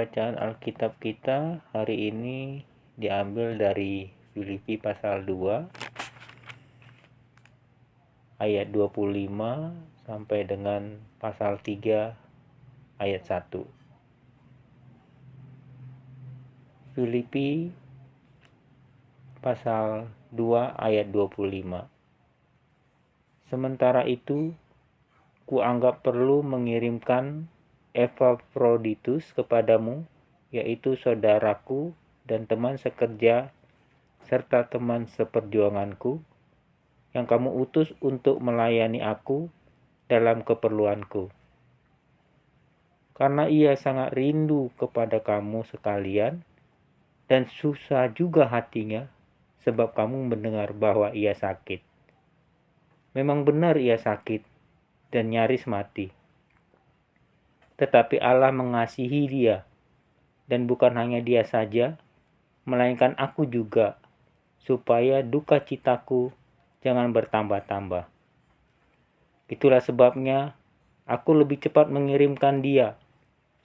Bacaan Alkitab kita hari ini diambil dari Filipi pasal 2 ayat 25 sampai dengan pasal 3 ayat 1. Filipi pasal 2 ayat 25. Sementara itu, kuanggap perlu mengirimkan Epafroditus kepadamu, yaitu saudaraku dan teman sekerja serta teman seperjuanganku, yang kamu utus untuk melayani aku dalam keperluanku. Karena ia sangat rindu kepada kamu sekalian, dan susah juga hatinya, sebab kamu mendengar bahwa ia sakit. Memang benar ia sakit, dan nyaris mati. Tetapi Allah mengasihi dia, dan bukan hanya dia saja, melainkan aku juga, supaya duka citaku jangan bertambah-tambah. Itulah sebabnya aku lebih cepat mengirimkan dia,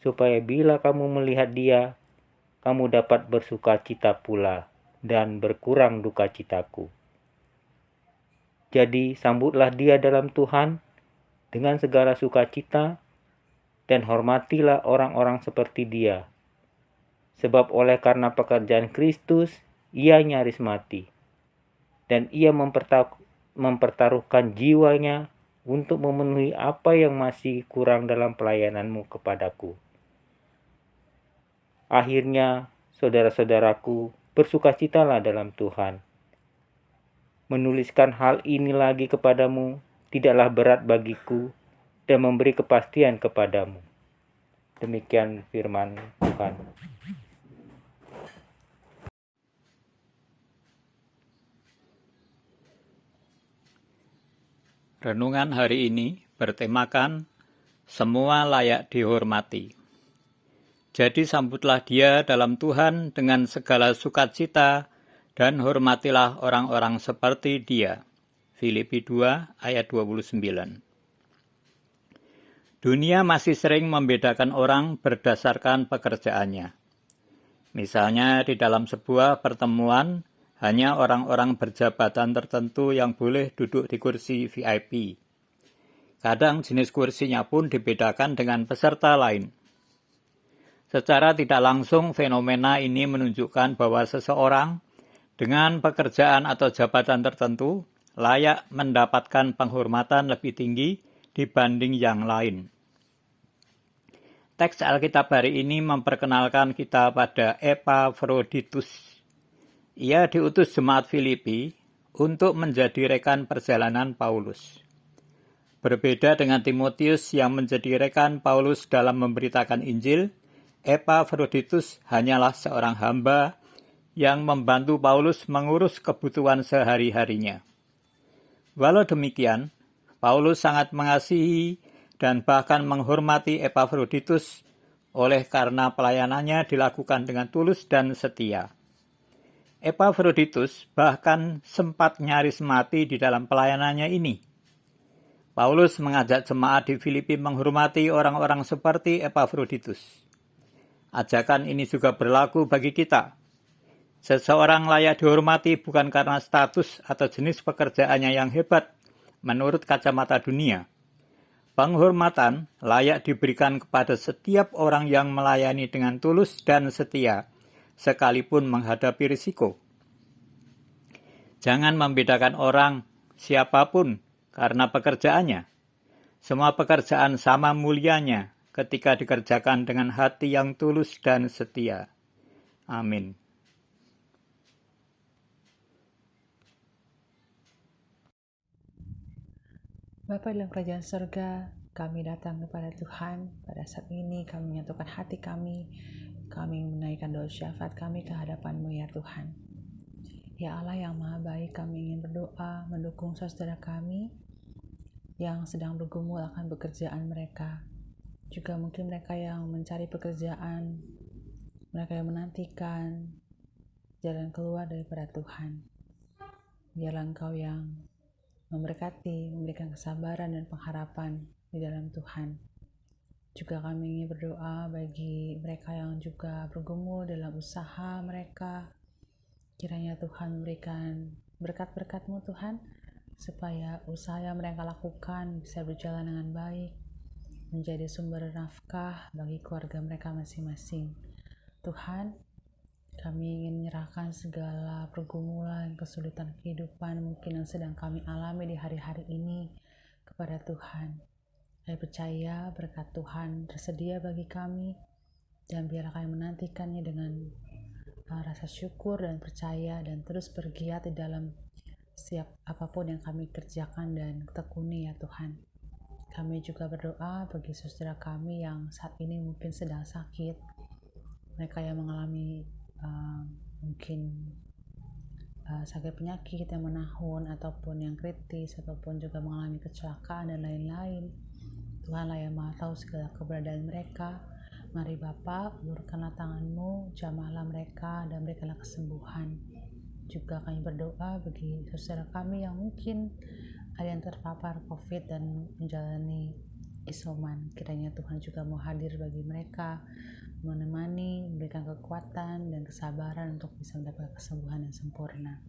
supaya bila kamu melihat dia, kamu dapat bersuka cita pula dan berkurang duka citaku. Jadi sambutlah dia dalam Tuhan dengan segala sukacita, dan hormatilah orang-orang seperti dia. Sebab oleh karena pekerjaan Kristus, ia nyaris mati. Dan ia mempertaruhkan jiwanya untuk memenuhi apa yang masih kurang dalam pelayananmu kepadaku. Akhirnya, saudara-saudaraku, bersukacitalah dalam Tuhan. Menuliskan hal ini lagi kepadamu tidaklah berat bagiku dan memberi kepastian kepadamu. Demikian firman Tuhan. Renungan hari ini bertemakan semua layak dihormati. Jadi sambutlah dia dalam Tuhan dengan segala sukacita dan hormatilah orang-orang seperti dia. Filipi 2 ayat 29. Dunia masih sering membedakan orang berdasarkan pekerjaannya. Misalnya di dalam sebuah pertemuan, hanya orang-orang berjabatan tertentu yang boleh duduk di kursi VIP. Kadang jenis kursinya pun dibedakan dengan peserta lain. Secara tidak langsung, fenomena ini menunjukkan bahwa seseorang dengan pekerjaan atau jabatan tertentu layak mendapatkan penghormatan lebih tinggi dibanding yang lain. Teks Alkitab hari ini memperkenalkan kita pada Epafroditus. Ia diutus jemaat Filipi untuk menjadi rekan perjalanan Paulus. Berbeda dengan Timotius yang menjadi rekan Paulus dalam memberitakan Injil, Epafroditus hanyalah seorang hamba yang membantu Paulus mengurus kebutuhan sehari-harinya. Walau demikian, Paulus sangat mengasihi dan bahkan menghormati Epafroditus oleh karena pelayanannya dilakukan dengan tulus dan setia. Epafroditus bahkan sempat nyaris mati di dalam pelayanannya ini. Paulus mengajak jemaat di Filipi menghormati orang-orang seperti Epafroditus. Ajakan ini juga berlaku bagi kita. Seseorang layak dihormati bukan karena status atau jenis pekerjaannya yang hebat menurut kacamata dunia. Penghormatan layak diberikan kepada setiap orang yang melayani dengan tulus dan setia, sekalipun menghadapi risiko. Jangan membedakan orang siapapun karena pekerjaannya. Semua pekerjaan sama mulianya ketika dikerjakan dengan hati yang tulus dan setia. Amin. Bapa dalam kerajaan surga, kami datang kepada Tuhan. Pada saat ini kami menyatukan hati kami menaikkan doa syafaat kami ke hadapan-Mu ya Tuhan. Ya Allah yang maha baik, kami ingin berdoa mendukung saudara kami yang sedang bergumul akan pekerjaan mereka. Juga mungkin mereka yang mencari pekerjaan, mereka yang menantikan jalan keluar daripada Tuhan. Biarlah Engkau yang memberkati, memberikan kesabaran dan pengharapan di dalam Tuhan. Juga kami ingin berdoa bagi mereka yang juga bergumul dalam usaha mereka. Kiranya Tuhan memberikan berkat-berkat-Mu Tuhan, supaya usaha yang mereka lakukan bisa berjalan dengan baik, menjadi sumber nafkah bagi keluarga mereka masing-masing. Tuhan, kami ingin menyerahkan segala pergumulan, kesulitan kehidupan mungkin yang sedang kami alami di hari-hari ini kepada Tuhan. Kami percaya berkat Tuhan tersedia bagi kami, dan biarlah kami menantikannya dengan rasa syukur dan percaya, dan terus bergiat di dalam setiap apapun yang kami kerjakan dan tekuni ya Tuhan. Kami juga berdoa bagi saudara kami yang saat ini mungkin sedang sakit, mereka yang mengalami mungkin sakit penyakit yang menahun ataupun yang kritis, ataupun juga mengalami kecelakaan dan lain-lain. Tuhanlah yang Maha tahu segala keberadaan mereka. Mari Bapa, ulurkanlah tangan-Mu, jamahlah mereka dan berikanlah kesembuhan. Juga kami berdoa bagi saudara kami yang mungkin ada yang terpapar COVID dan menjalani isoman. Kiranya Tuhan juga mau hadir bagi mereka, menemani, memberikan kekuatan dan kesabaran untuk bisa mendapatkan kesembuhan yang sempurna.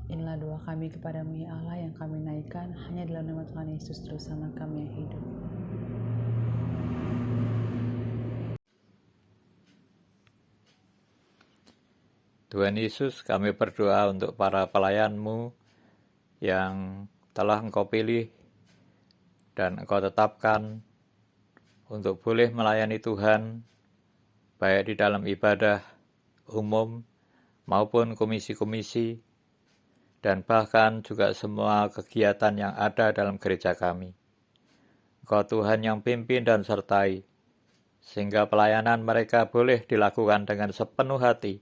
Inilah doa kami kepadamu ya Allah, yang kami naikkan hanya dalam nama Tuhan Yesus Bersama kami yang hidup. Tuhan Yesus, kami berdoa untuk para pelayan-Mu yang telah Engkau pilih dan Engkau tetapkan untuk boleh melayani Tuhan, baik di dalam ibadah umum maupun komisi-komisi, dan bahkan juga semua kegiatan yang ada dalam gereja kami. Engkau Tuhan yang pimpin dan sertai, sehingga pelayanan mereka boleh dilakukan dengan sepenuh hati,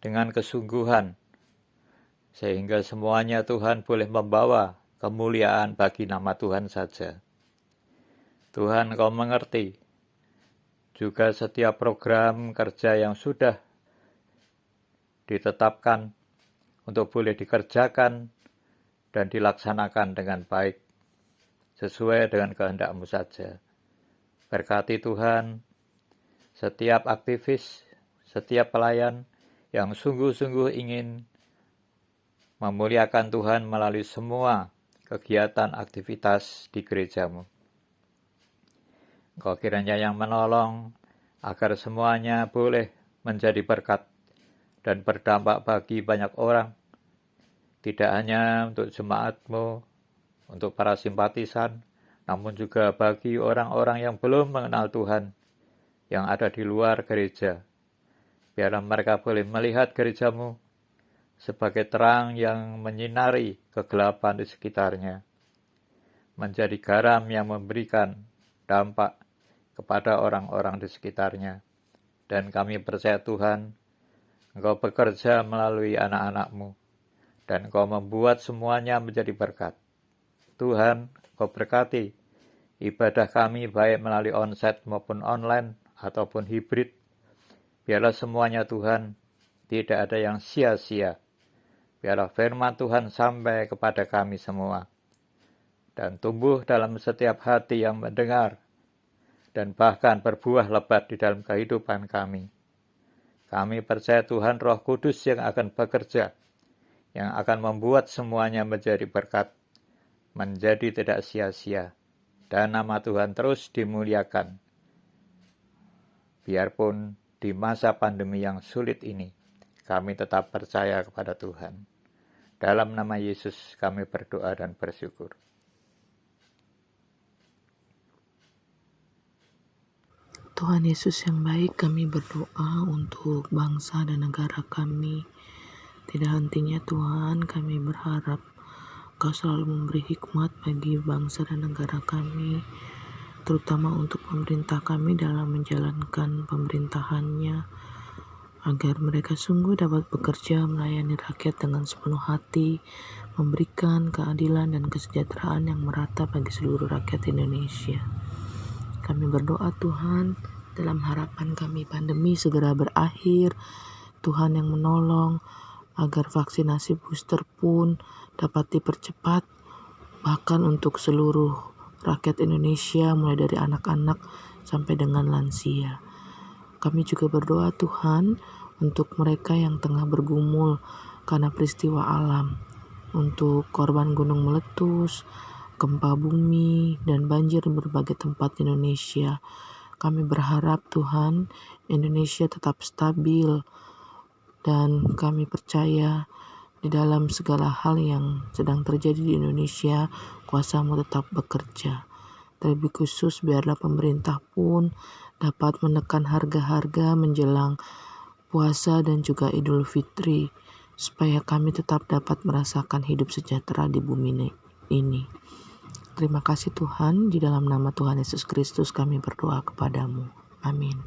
dengan kesungguhan, sehingga semuanya Tuhan boleh membawa kemuliaan bagi nama Tuhan saja. Tuhan, Engkau mengerti juga setiap program kerja yang sudah ditetapkan untuk boleh dikerjakan dan dilaksanakan dengan baik, sesuai dengan kehendak-Mu saja. Berkati Tuhan setiap aktivis, setiap pelayan yang sungguh-sungguh ingin memuliakan Tuhan melalui semua kegiatan aktivitas di gereja-Mu. Engkau kiranya yang menolong agar semuanya boleh menjadi berkat dan berdampak bagi banyak orang, tidak hanya untuk jemaat-Mu, untuk para simpatisan, namun juga bagi orang-orang yang belum mengenal Tuhan, yang ada di luar gereja. Biarlah mereka boleh melihat gereja-Mu sebagai terang yang menyinari kegelapan di sekitarnya, menjadi garam yang memberikan dampak kepada orang-orang di sekitarnya. Dan kami percaya Tuhan, Engkau bekerja melalui anak-anak-Mu, dan Engkau membuat semuanya menjadi berkat. Tuhan, Engkau berkati ibadah kami baik melalui onsite maupun online ataupun hibrid. Biarlah semuanya Tuhan, tidak ada yang sia-sia. Biarlah firman Tuhan sampai kepada kami semua, dan tumbuh dalam setiap hati yang mendengar, dan bahkan berbuah lebat di dalam kehidupan kami. Kami percaya Tuhan Roh Kudus yang akan bekerja, yang akan membuat semuanya menjadi berkat, menjadi tidak sia-sia, dan nama Tuhan terus dimuliakan. Biarpun di masa pandemi yang sulit ini, kami tetap percaya kepada Tuhan. Dalam nama Yesus kami berdoa dan bersyukur. Tuhan Yesus yang baik, kami berdoa untuk bangsa dan negara kami. Tidak hentinya Tuhan, kami berharap Engkau selalu memberi hikmat bagi bangsa dan negara kami, terutama untuk pemerintah kami dalam menjalankan pemerintahannya, agar mereka sungguh dapat bekerja melayani rakyat dengan sepenuh hati, memberikan keadilan dan kesejahteraan yang merata bagi seluruh rakyat Indonesia. Kami berdoa Tuhan, dalam harapan kami pandemi segera berakhir, Tuhan yang menolong agar vaksinasi booster pun dapat dipercepat, bahkan untuk seluruh rakyat Indonesia mulai dari anak-anak sampai dengan lansia. Kami juga berdoa Tuhan untuk mereka yang tengah bergumul karena peristiwa alam, untuk korban gunung meletus, gempa bumi, dan banjir di berbagai tempat di Indonesia. Kami berharap Tuhan Indonesia tetap stabil, dan kami percaya di dalam segala hal yang sedang terjadi di Indonesia, kuasa-Mu tetap bekerja. Terlebih khusus biarlah pemerintah pun dapat menekan harga-harga menjelang puasa dan juga Idul Fitri, supaya kami tetap dapat merasakan hidup sejahtera di bumi ini. Terima kasih Tuhan, di dalam nama Tuhan Yesus Kristus kami berdoa kepadamu. Amin.